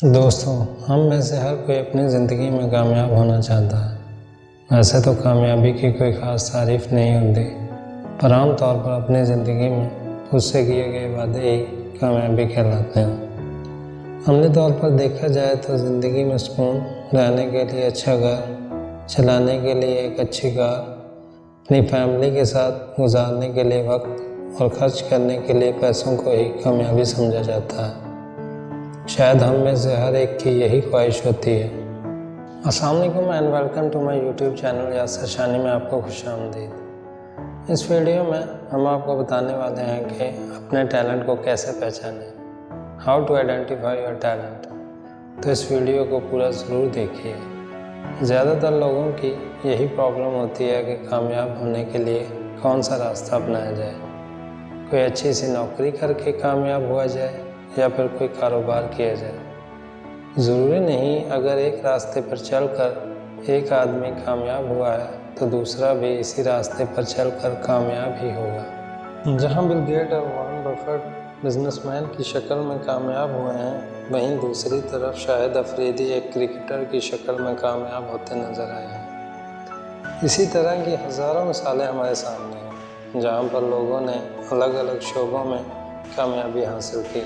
दोस्तों, हम में से हर कोई अपनी ज़िंदगी में कामयाब होना चाहता है। वैसे तो कामयाबी की कोई ख़ास तारीफ़ नहीं होती, पर आम तौर पर अपनी ज़िंदगी में खुद से किए गए वादे ही कामयाबी कहलाते हैं। अमली तौर पर देखा जाए तो ज़िंदगी में सुकून, रहने के लिए अच्छा घर, चलाने के लिए एक अच्छी कार, अपनी फैमिली के साथ गुजारने के लिए वक्त और खर्च करने के लिए पैसों को ही कामयाबी समझा जाता है। शायद हम में से हर एक की यही ख्वाहिश होती है। अस्सलाम वालेकुम and welcome to my YouTube channel यासर Shani में आपको खुशामदीद। इस वीडियो में हम आपको बताने वाले हैं कि अपने टैलेंट को कैसे पहचानें, how to identify your talent. तो इस वीडियो को पूरा ज़रूर देखिए। ज़्यादातर लोगों की यही प्रॉब्लम होती है कि कामयाब होने के लिए कौन सा रास्ता अपनाया जाए। कोई अच्छी सी नौकरी करके कामयाब हुआ जाए या फिर कोई कारोबार किया जाए। ज़रूरी नहीं अगर एक रास्ते पर चलकर एक आदमी कामयाब हुआ है तो दूसरा भी इसी रास्ते पर चलकर कामयाब ही होगा। जहां बिल गेट और वॉरेन बफेट बिजनेसमैन की शक्ल में कामयाब हुए हैं, वहीं दूसरी तरफ शाहिद अफरीदी एक क्रिकेटर की शक्ल में कामयाब होते नजर आए हैं। इसी तरह की हज़ारों मिसालें हमारे सामने हैं, जहां पर लोगों ने अलग अलग शोबों में कामयाबी हासिल की,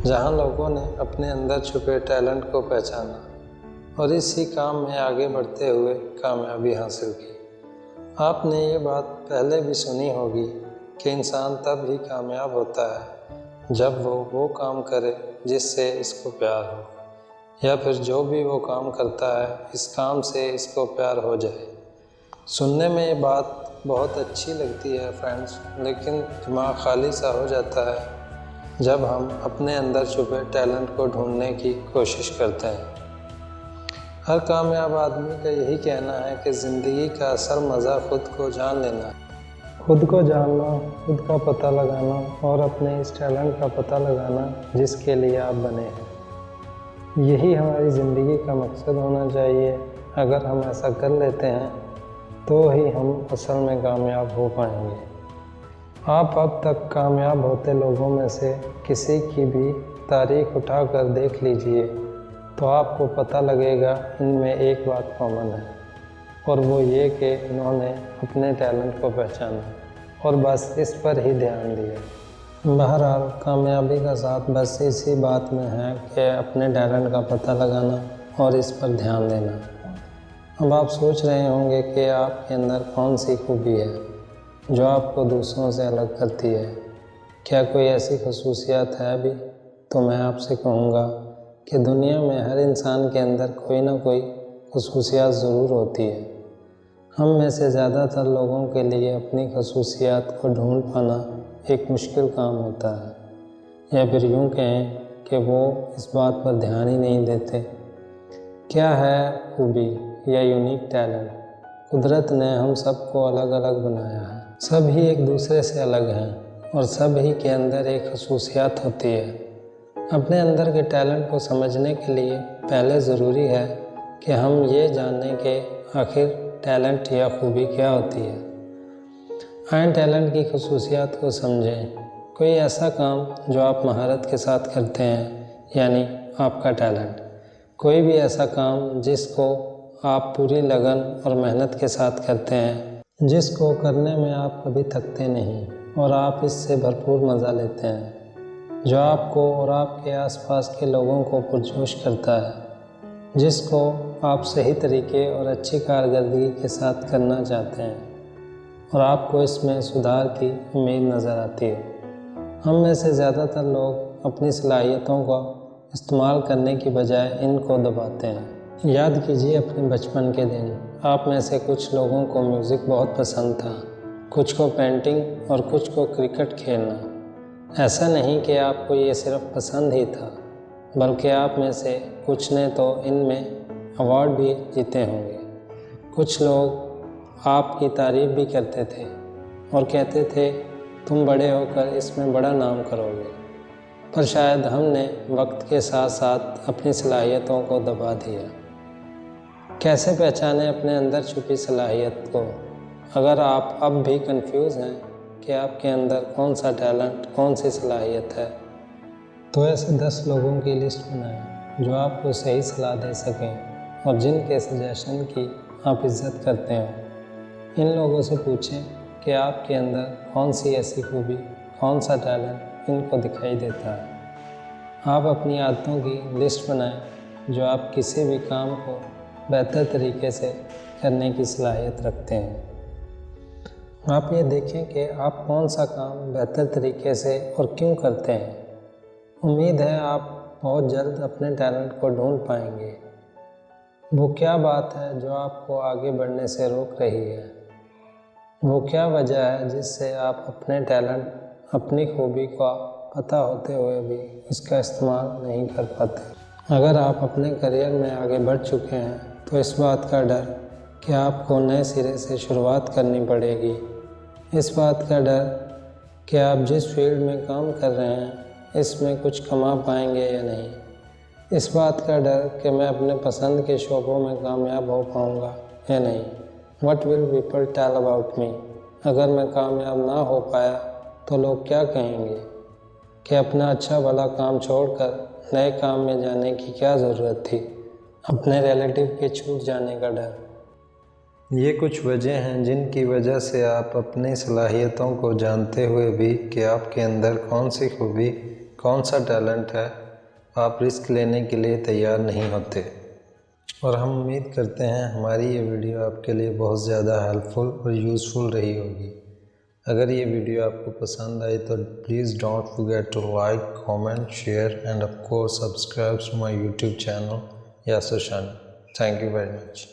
जहां लोगों ने अपने अंदर छुपे टैलेंट को पहचाना और इसी काम में आगे बढ़ते हुए कामयाबी हासिल की। आपने ये बात पहले भी सुनी होगी कि इंसान तब ही कामयाब होता है जब वो काम करे जिससे इसको प्यार हो, या फिर जो भी वो काम करता है इस काम से इसको प्यार हो जाए। सुनने में ये बात बहुत अच्छी लगती है फ्रेंड्स, लेकिन दिमाग खाली सा हो जाता है जब हम अपने अंदर छुपे टैलेंट को ढूंढने की कोशिश करते हैं। हर कामयाब आदमी का यही कहना है कि ज़िंदगी का असल मज़ा खुद को जान लेना है। खुद को जानना, खुद का पता लगाना और अपने इस टैलेंट का पता लगाना जिसके लिए आप बने हैं। यही हमारी ज़िंदगी का मकसद होना चाहिए। अगर हम ऐसा कर लेते हैं तो ही हम असल में कामयाब हो पाएंगे। आप अब तक कामयाब होते लोगों में से किसी की भी तारीख उठाकर देख लीजिए तो आपको पता लगेगा इनमें एक बात कॉमन है, और वो ये कि इन्होंने अपने टैलेंट को पहचाना और बस इस पर ही ध्यान दिया। बहरहाल कामयाबी का साथ बस इसी बात में है कि अपने टैलेंट का पता लगाना और इस पर ध्यान देना। अब आप सोच रहे होंगे कि आपके अंदर कौन सी खूबी है जो आपको दूसरों से अलग करती है। क्या कोई ऐसी खसूसियात है भी? तो मैं आपसे कहूँगा कि दुनिया में हर इंसान के अंदर कोई ना कोई खसूसियात ज़रूर होती है। हम में से ज़्यादातर लोगों के लिए अपनी खसूसियात को ढूंढ पाना एक मुश्किल काम होता है, या फिर यूँ कहें कि वो इस बात पर ध्यान ही नहीं देते। क्या है खूबी या यूनिक टैलेंट? कुदरत ने हम सबको अलग अलग बनाया है। सब ही एक दूसरे से अलग हैं और सब ही के अंदर एक खसूसियात होती है। अपने अंदर के टैलेंट को समझने के लिए पहले ज़रूरी है कि हम ये जानें कि आखिर टैलेंट या खूबी क्या होती है। आए टैलेंट की खसूसियात को समझें। कोई ऐसा काम जो आप महारत के साथ करते हैं, यानी आपका टैलेंट। कोई भी ऐसा काम जिसको आप पूरी लगन और मेहनत के साथ करते हैं, जिसको करने में आप कभी थकते नहीं और आप इससे भरपूर मज़ा लेते हैं, जो आपको और आपके आसपास के लोगों को पुरजोश करता है, जिसको आप सही तरीके और अच्छी कारकर्दगी के साथ करना चाहते हैं और आपको इसमें सुधार की उम्मीद नज़र आती है। हम में से ज़्यादातर लोग अपनी सलाहियतों का इस्तेमाल करने की बजाय इनको दबाते हैं। याद कीजिए अपने बचपन के दिन। आप में से कुछ लोगों को म्यूज़िक बहुत पसंद था, कुछ को पेंटिंग और कुछ को क्रिकेट खेलना। ऐसा नहीं कि आपको ये सिर्फ पसंद ही था, बल्कि आप में से कुछ ने तो इनमें अवार्ड भी जीते होंगे। कुछ लोग आपकी तारीफ़ भी करते थे और कहते थे तुम बड़े होकर इसमें बड़ा नाम करोगे, पर शायद हमने वक्त के साथ साथ अपनी सलाहियतों को दबा दिया। कैसे पहचानें अपने अंदर छुपी सलाहियत को? अगर आप अब भी कंफ्यूज हैं कि आपके अंदर कौन सा टैलेंट, कौन सी सलाहियत है, तो ऐसे 10 लोगों की लिस्ट बनाएं जो आपको सही सलाह दे सकें और जिनके सजेशन की आप इज़्ज़त करते हो। इन लोगों से पूछें कि आपके अंदर कौन सी ऐसी खूबी, कौन सा टैलेंट इनको दिखाई देता है। आप अपनी आदतों की लिस्ट बनाएं जो आप किसी भी काम को बेहतर तरीके से करने की सलाहियत रखते हैं। आप ये देखें कि आप कौन सा काम बेहतर तरीके से और क्यों करते हैं। उम्मीद है आप बहुत जल्द अपने टैलेंट को ढूंढ पाएंगे। वो क्या बात है जो आपको आगे बढ़ने से रोक रही है? वो क्या वजह है जिससे आप अपने टैलेंट, अपनी खूबी का पता होते हुए भी इसका इस्तेमाल नहीं कर पाते? अगर आप अपने करियर में आगे बढ़ चुके हैं तो इस बात का डर कि आपको नए सिरे से शुरुआत करनी पड़ेगी, इस बात का डर कि आप जिस फील्ड में काम कर रहे हैं इसमें कुछ कमा पाएंगे या नहीं, इस बात का डर कि मैं अपने पसंद के शोबों में कामयाब हो पाऊंगा या नहीं। What will people tell about me? अगर मैं कामयाब ना हो पाया तो लोग क्या कहेंगे? कि अपना अच्छा भला काम छोड़कर नए काम में जाने की क्या ज़रूरत थी? अपने रिलेटिव के छूट जाने का डर। ये कुछ वजह हैं जिनकी वजह से आप अपनी सलाहियतों को जानते हुए भी कि आपके अंदर कौन सी खूबी, कौन सा टैलेंट है, आप रिस्क लेने के लिए तैयार नहीं होते। और हम उम्मीद करते हैं हमारी ये वीडियो आपके लिए बहुत ज़्यादा हेल्पफुल और यूज़फुल रही होगी। अगर ये वीडियो आपको पसंद आई तो please don't forget to like, comment, share and of course subscribe to my YouTube channel यासर Shani. Thank you very much.